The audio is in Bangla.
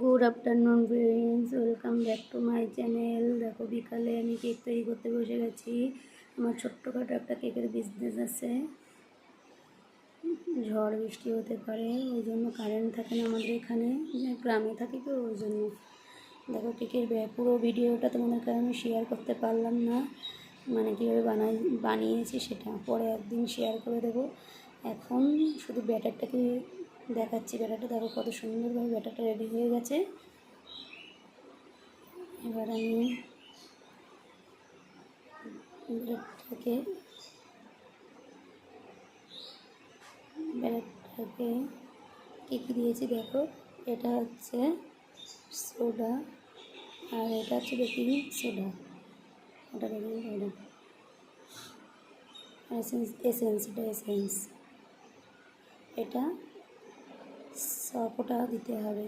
Good afternoon friends, welcome back to my channel. দেখো বিকালে আমি কেক তৈরি করতে বসে গেছি। আমার ছোট্টখাটো একটা কেকের বিজনেস আছে। ঝড় বৃষ্টি হতে পারে, ওই জন্য কারেন্ট থাকে না আমাদের এখানে, গ্রামে থাকি তো ওই জন্য। দেখো কেকের পুরো ভিডিওটা তোমাদেরকে আমি শেয়ার করতে পারলাম না, মানে কীভাবে বানিয়েছি সেটা পরে একদিন শেয়ার করে দেবো। এখন শুধু ব্যাটারটাকে দেখাচ্ছি। ব্যাটারটা দেখো কত সুন্দরভাবে ব্যাটারটা রেডি হয়ে গেছে। এবার আমি ব্যাটারটাকে কী কী দিয়েছি দেখো। এটা হচ্ছে সোডা, আর এটা হচ্ছে বেকিং সোডা, ওটা বেকিং পাউডার, এসেন্স এটা সবটা দিতে হবে।